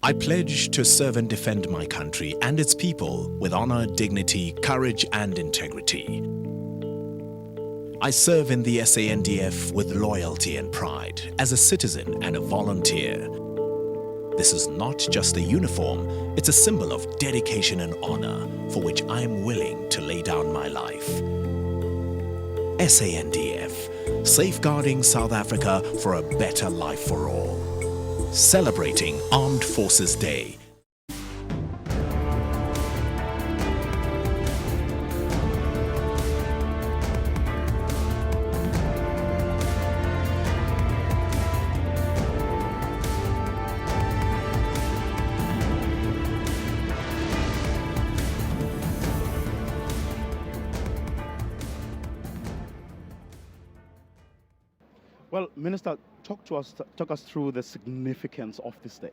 I pledge to serve and defend my country and its people with honor, dignity, courage, and integrity. I serve in the SANDF with loyalty and pride as a citizen and a volunteer. This is not just a uniform, it's a symbol of dedication and honor for which I am willing to lay down my life. SANDF, safeguarding South Africa for a better life for all. Celebrating Armed Forces Day. Well, Minister, talk us through the significance of this day.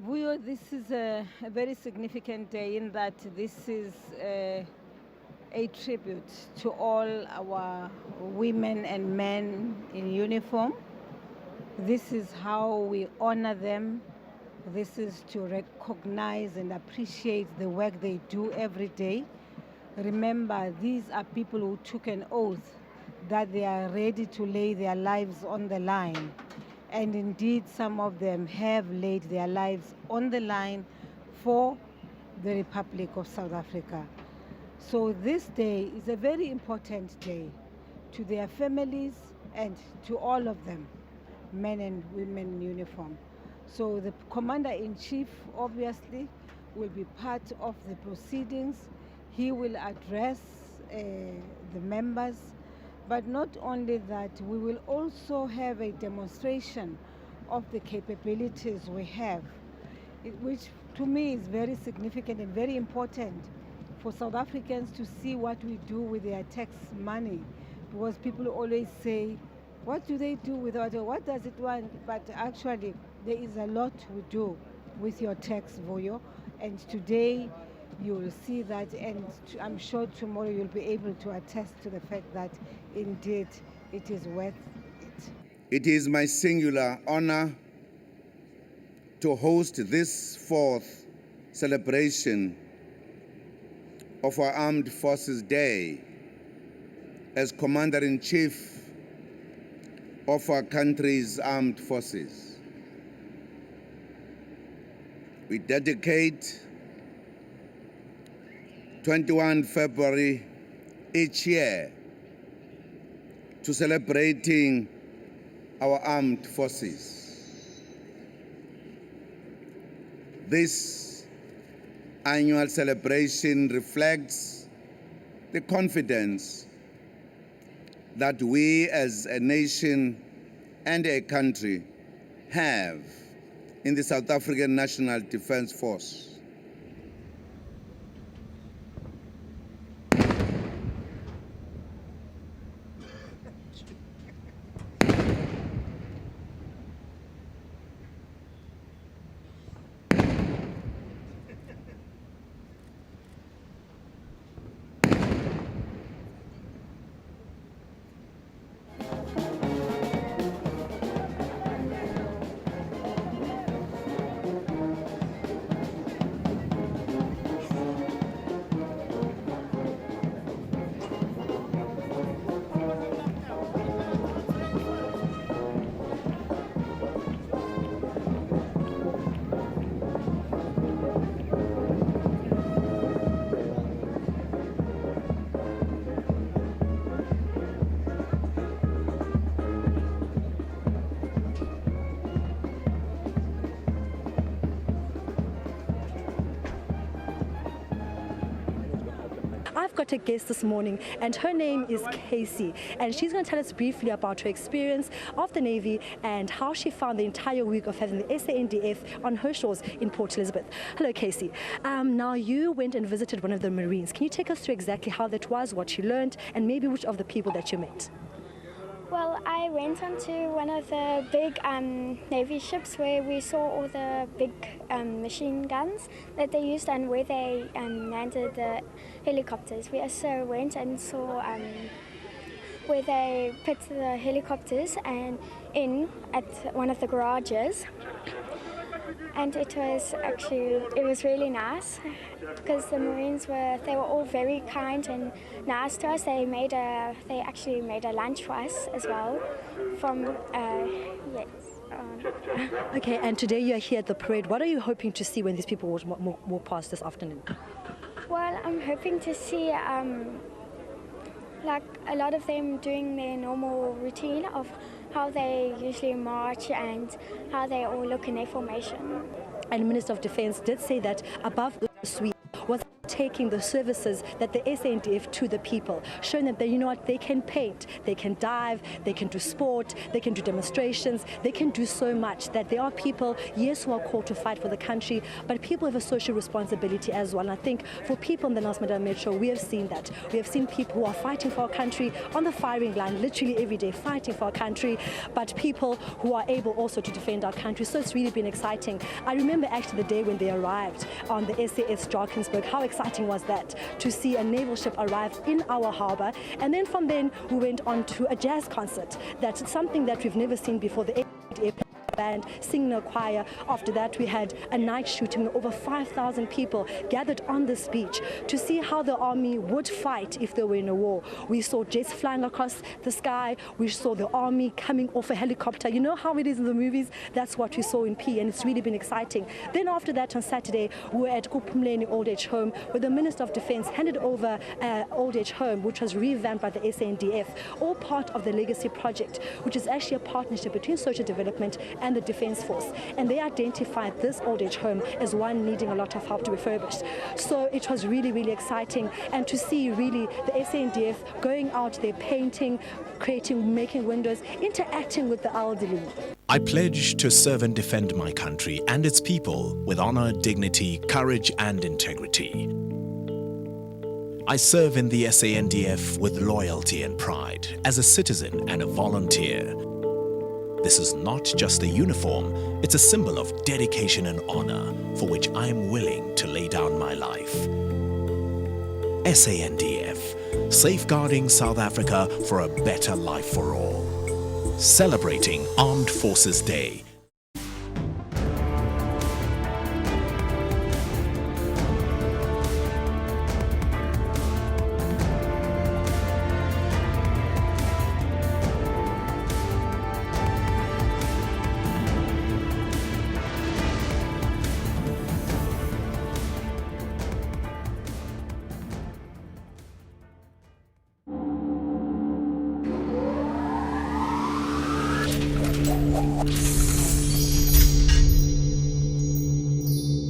Vuyo, this is a very significant day in that this is a tribute to all our women and men in uniform. This is how we honor them. This is to recognize and appreciate the work they do every day. Remember, these are people who took an oath that they are ready to lay their lives on the line. And indeed, some of them have laid their lives on the line for the Republic of South Africa. So this day is a very important day to their families and to all of them, men and women in uniform. So the Commander-in-Chief obviously will be part of the proceedings. He will address the members. But not only that, we will also have a demonstration of the capabilities we have, which to me is very significant and very important for South Africans to see what we do with their tax money. Because people always say, what do they do with it? What does it want? But actually, there is a lot we do with your tax, Vuyo. And today, you will see that, and I'm sure tomorrow you'll be able to attest to the fact that indeed it is worth it. It is my singular honor to host this fourth celebration of our Armed Forces Day as Commander-in-Chief of our country's armed forces. We dedicate 21 February each year to celebrating our armed forces. This annual celebration reflects the confidence that we as a nation and a country have in the South African National Defence Force. I've got a guest this morning, and her name is Casey, and she's going to tell us briefly about her experience of the Navy and how she found the entire week of having the SANDF on her shores in Port Elizabeth. Hello, Casey. Now you went and visited one of the Marines. Can you take us through exactly how that was, what you learned, and maybe which of the people that you met? Well, I went onto one of the big Navy ships where we saw all the big machine guns that they used and where they landed the helicopters. We also went and saw where they put the helicopters and in at one of the garages. and it was really nice because the Marines were all very kind and nice to us. They actually made a lunch for us as well from yes. Okay, and today you are here at the parade. What are you hoping to see when these people walk past this afternoon? Well, I'm hoping to see like a lot of them doing their normal routine of how they usually march and how they all look in their formation. And Minister of Defence did say that above the suite was taking the services that the SANDF to the people, showing them that, you know what, they can paint, they can dive, they can do sport, they can do demonstrations, they can do so much, that there are people, yes, who are called to fight for the country, but people have a social responsibility as well. And I think for people in the Nelson Mandela Metro, we have seen that. We have seen people who are fighting for our country on the firing line, literally every day fighting for our country, but people who are able also to defend our country. So it's really been exciting. I remember actually the day when they arrived on the SAS Drakensberg. How exciting was that to see a naval ship arrive in our harbour? And then from then we went on to a jazz concert. That's something that we've never seen before. The band singing a choir. After that we had a night shooting. Over 5,000 people gathered on this beach to see how the army would fight if they were in a war. We saw jets flying across the sky. We saw the army coming off a helicopter. You know how it is in the movies? That's what we saw in P, and it's really been exciting. Then after that on Saturday we were at Kupumleni Old Age Home, where the Minister of Defence handed over Old Age Home, which was revamped by the SANDF, all part of the Legacy Project, which is actually a partnership between social development and the Defence Force, and they identified this old age home as one needing a lot of help to be refurbished. So it was really, really exciting, and to see really the SANDF going out there painting, creating, making windows, interacting with the elderly. I pledge to serve and defend my country and its people with honor, dignity, courage and integrity. I serve in the SANDF with loyalty and pride as a citizen and a volunteer. This is not just a uniform, it's a symbol of dedication and honor for which I am willing to lay down my life. SANDF, safeguarding South Africa for a better life for all. Celebrating Armed Forces Day.